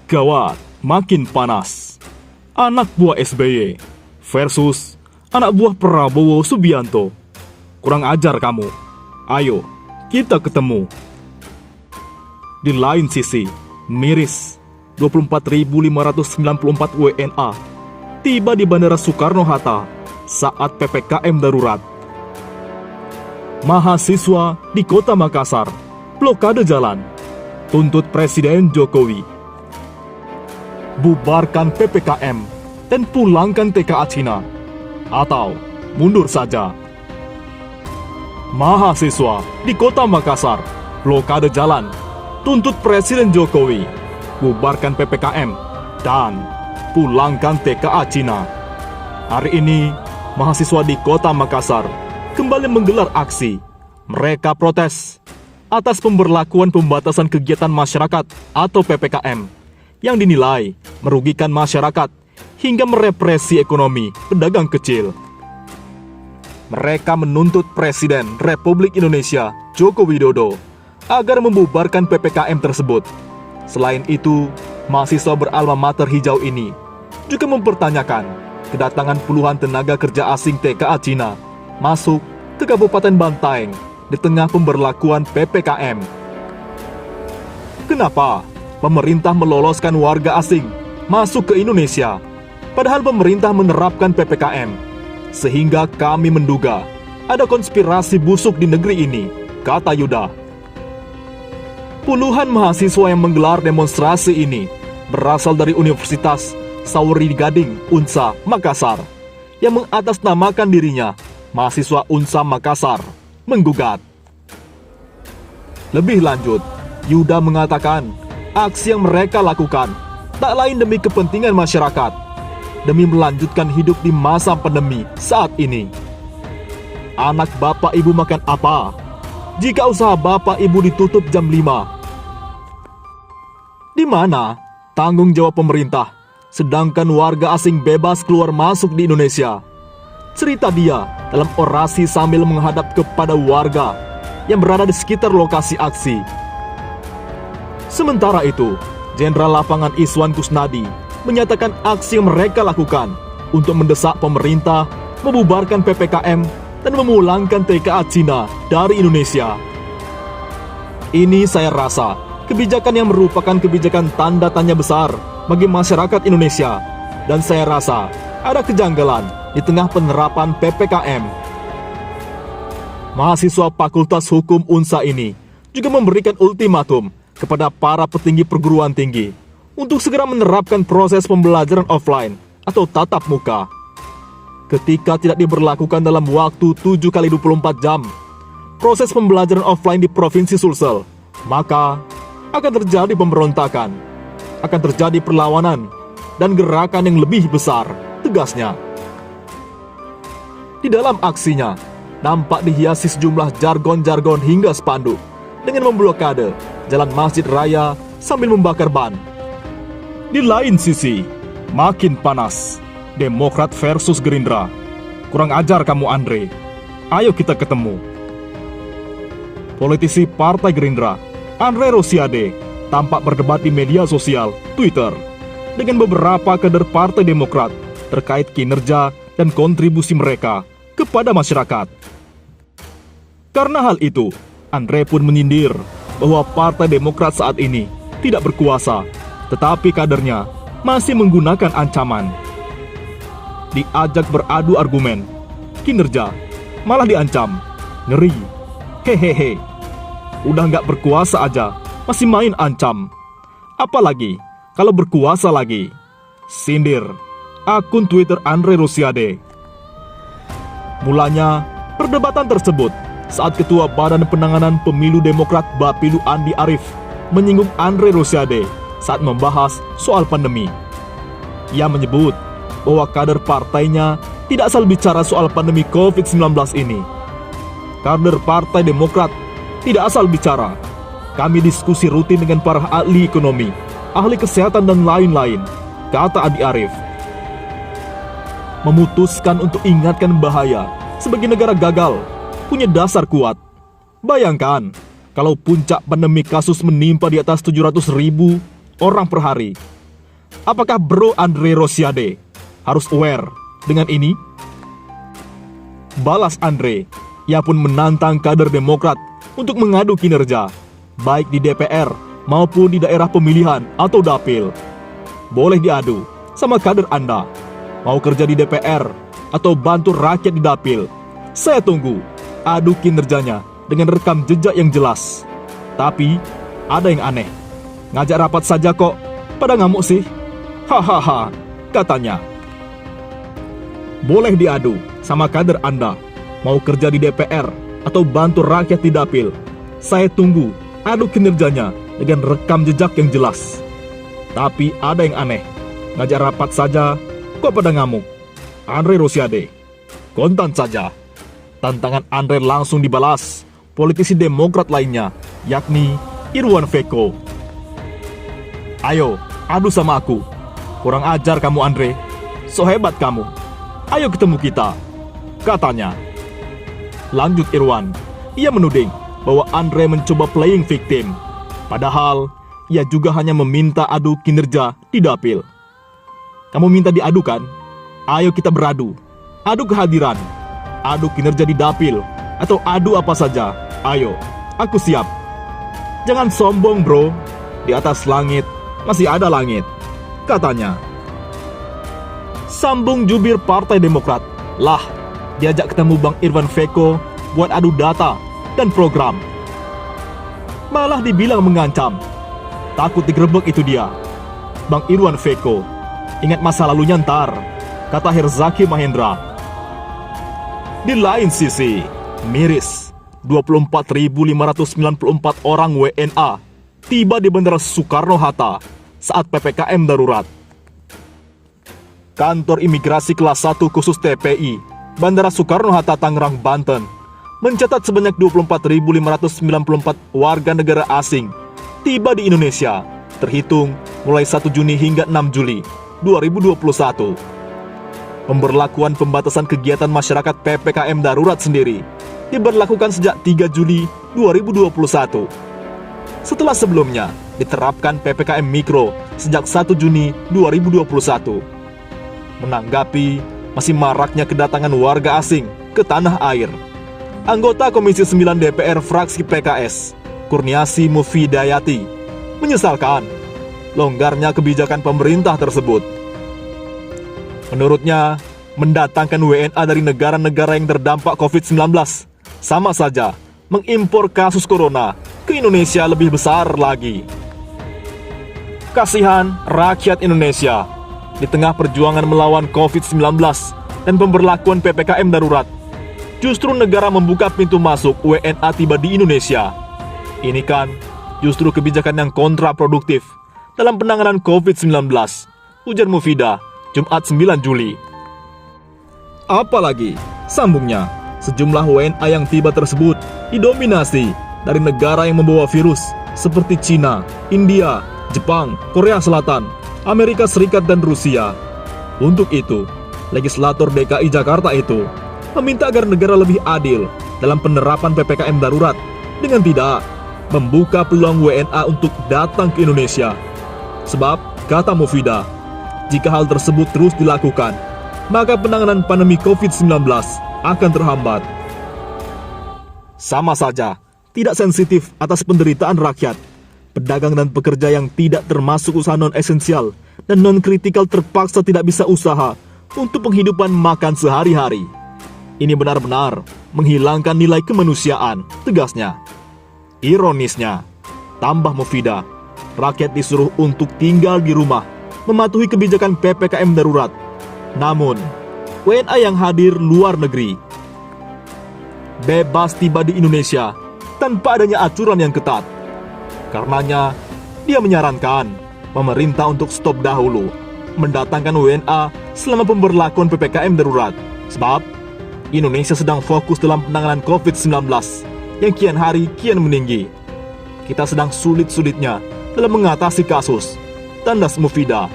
Gawat, makin panas. Anak buah SBY versus anak buah Prabowo Subianto. Kurang ajar kamu. Ayo, kita ketemu. Di lain sisi, miris 24.594 WNA tiba di Bandara Soekarno-Hatta saat PPKM darurat. Mahasiswa di Kota Makassar blokade jalan, tuntut Presiden Jokowi. Bubarkan PPKM dan pulangkan TKA Cina, atau mundur saja. Mahasiswa di Kota Makassar blokade jalan, tuntut Presiden Jokowi. Bubarkan PPKM dan pulangkan TKA Cina. Hari ini, mahasiswa di Kota Makassar kembali menggelar aksi. Mereka protes atas pemberlakuan pembatasan kegiatan masyarakat atau PPKM yang dinilai merugikan masyarakat hingga merepresi ekonomi pedagang kecil. Mereka menuntut Presiden Republik Indonesia Joko Widodo agar membubarkan PPKM tersebut. Selain itu, mahasiswa beralma mater hijau ini juga mempertanyakan kedatangan puluhan tenaga kerja asing TKA Cina masuk ke Kabupaten Bantaeng di tengah pemberlakuan PPKM. Kenapa pemerintah meloloskan warga asing masuk ke Indonesia, padahal pemerintah menerapkan PPKM? Sehingga kami menduga ada konspirasi busuk di negeri ini, kata Yuda. Puluhan mahasiswa yang menggelar demonstrasi ini berasal dari Universitas Sauri Gading, Unsa, Makassar, yang mengatasnamakan dirinya mahasiswa Unsa Makassar, menggugat. Lebih lanjut, Yuda mengatakan aksi yang mereka lakukan tak lain demi kepentingan masyarakat, demi melanjutkan hidup di masa pandemi saat ini. Anak bapak ibu makan apa jika usaha bapak ibu ditutup jam 5? Di mana tanggung jawab pemerintah, sedangkan warga asing bebas keluar masuk di Indonesia? Cerita dia dalam orasi sambil menghadap kepada warga yang berada di sekitar lokasi aksi. Sementara itu, Jenderal Lapangan Iswan Kusnadi menyatakan aksi yang mereka lakukan untuk mendesak pemerintah membubarkan PPKM dan memulangkan TKA Cina dari Indonesia. Ini saya rasa kebijakan yang merupakan kebijakan tanda tanya besar bagi masyarakat Indonesia, dan saya rasa ada kejanggalan di tengah penerapan PPKM. Mahasiswa Fakultas Hukum Unsa ini juga memberikan ultimatum kepada para petinggi perguruan tinggi untuk segera menerapkan proses pembelajaran offline atau tatap muka. Ketika tidak diberlakukan dalam waktu 7x24 jam proses pembelajaran offline di Provinsi Sulsel, maka akan terjadi pemberontakan, akan terjadi perlawanan, dan gerakan yang lebih besar, tegasnya. Di dalam aksinya, nampak dihiasi sejumlah jargon-jargon hingga spanduk dengan memblokade jalan Masjid Raya sambil membakar ban. Di lain sisi, makin panas. Demokrat versus Gerindra. Kurang ajar kamu, Andre. Ayo kita ketemu. Politisi Partai Gerindra, Andre Rosiade, tampak berdebat di media sosial, Twitter, dengan beberapa kader Partai Demokrat terkait kinerja dan kontribusi mereka kepada masyarakat. Karena hal itu, Andre pun menyindir bahwa Partai Demokrat saat ini tidak berkuasa, tetapi kadernya masih menggunakan ancaman. Diajak beradu argumen, kinerja malah diancam. Ngeri. Hehehe. Udah nggak berkuasa aja, masih main ancam. Apalagi kalau berkuasa lagi. Sindir akun Twitter Andre Rosiade. Mulanya, perdebatan tersebut saat Ketua Badan Penanganan Pemilu Demokrat Bapilu Andi Arief menyinggung Andre Rosiade saat membahas soal pandemi. Ia menyebut bahwa kader partainya tidak asal bicara soal pandemi COVID-19 ini. Kader Partai Demokrat tidak asal bicara. Kami diskusi rutin dengan para ahli ekonomi, ahli kesehatan dan lain-lain, kata Andi Arief. Memutuskan untuk ingatkan bahaya sebagai negara gagal punya dasar kuat. Bayangkan kalau puncak pandemi kasus menimpa di atas 700.000 orang per hari, Apakah Bro Andre Rosiade harus aware dengan ini? Balas Andre, ia pun menantang kader Demokrat untuk mengadu kinerja, baik di DPR maupun di daerah pemilihan atau dapil. Boleh diadu sama kader Anda, mau kerja di DPR atau bantu rakyat di dapil. Saya tunggu adu kinerjanya dengan rekam jejak yang jelas. Tapi ada yang aneh, ngajak rapat saja kok pada ngamuk sih. Hahaha, katanya. Boleh diadu sama kader Anda, mau kerja di DPR atau bantu rakyat di dapil. Saya tunggu adu kinerjanya dengan rekam jejak yang jelas. Tapi ada yang aneh, ngajak rapat saja kok pada ngamuk. Andre Rosiade, kontan saja. Tantangan Andre langsung dibalas politisi Demokrat lainnya, yakni Irwan Veko. Ayo, adu sama aku. Kurang ajar kamu Andre, so hebat kamu. Ayo ketemu kita, katanya. Lanjut Irwan, ia menuding bahwa Andre mencoba playing victim. Padahal, ia juga hanya meminta adu kinerja di dapil. Kamu minta diadukan? Ayo kita beradu. Adu kehadiran, adu kinerja di dapil, atau adu apa saja. Ayo, aku siap. Jangan sombong bro, di atas langit masih ada langit, katanya. Sambung jubir Partai Demokrat, lah diajak ketemu Bang Irwan Veko buat adu data dan program. Malah dibilang mengancam, takut digerebek itu dia. Bang Irwan Veko, ingat masa lalunya ntar, kata Herzaki Mahendra. Di lain sisi, miris, 24.594 orang WNA tiba di Bandara Soekarno-Hatta saat PPKM darurat. Kantor Imigrasi Kelas 1 khusus TPI, Bandara Soekarno-Hatta, Tangerang, Banten, mencatat sebanyak 24.594 warga negara asing tiba di Indonesia, terhitung mulai 1 Juni hingga 6 Juli 2021. Pemberlakuan pembatasan kegiatan masyarakat PPKM darurat sendiri diberlakukan sejak 3 Juli 2021. Setelah sebelumnya diterapkan PPKM Mikro sejak 1 Juni 2021. Menanggapi masih maraknya kedatangan warga asing ke tanah air, anggota Komisi 9 DPR fraksi PKS, Kurniasi Mufidayati, menyesalkan longgarnya kebijakan pemerintah tersebut. Menurutnya, mendatangkan WNA dari negara-negara yang terdampak COVID-19 sama saja mengimpor kasus corona ke Indonesia lebih besar lagi. Kasihan rakyat Indonesia di tengah perjuangan melawan COVID-19 dan pemberlakuan PPKM darurat. Justru negara membuka pintu masuk WNA tiba di Indonesia. Ini kan justru kebijakan yang kontraproduktif dalam penanganan COVID-19, ujar Mufida, Jumat 9 Juli. Apalagi, sambungnya, sejumlah WNA yang tiba tersebut didominasi dari negara yang membawa virus seperti Cina, India, Jepang, Korea Selatan, Amerika Serikat, dan Rusia. Untuk itu, legislator DKI Jakarta itu meminta agar negara lebih adil dalam penerapan PPKM darurat dengan tidak membuka peluang WNA untuk datang ke Indonesia. Sebab, kata Mufida, jika hal tersebut terus dilakukan, maka penanganan pandemi COVID-19 akan terhambat. Sama saja, tidak sensitif atas penderitaan rakyat. Pedagang dan pekerja yang tidak termasuk usaha non-esensial dan non-kritikal terpaksa tidak bisa usaha untuk penghidupan makan sehari-hari. Ini benar-benar menghilangkan nilai kemanusiaan, tegasnya. Ironisnya, tambah Mufida, rakyat disuruh untuk tinggal di rumah, mematuhi kebijakan PPKM darurat. Namun, WNA yang hadir luar negeri bebas tiba di Indonesia tanpa adanya aturan yang ketat. Karenanya, dia menyarankan pemerintah untuk stop dahulu mendatangkan WNA selama pemberlakuan PPKM darurat. Sebab, Indonesia sedang fokus dalam penanganan COVID-19 yang kian hari kian meninggi. Kita sedang sulit-sulitnya dalam mengatasi kasus, tandas Mufida.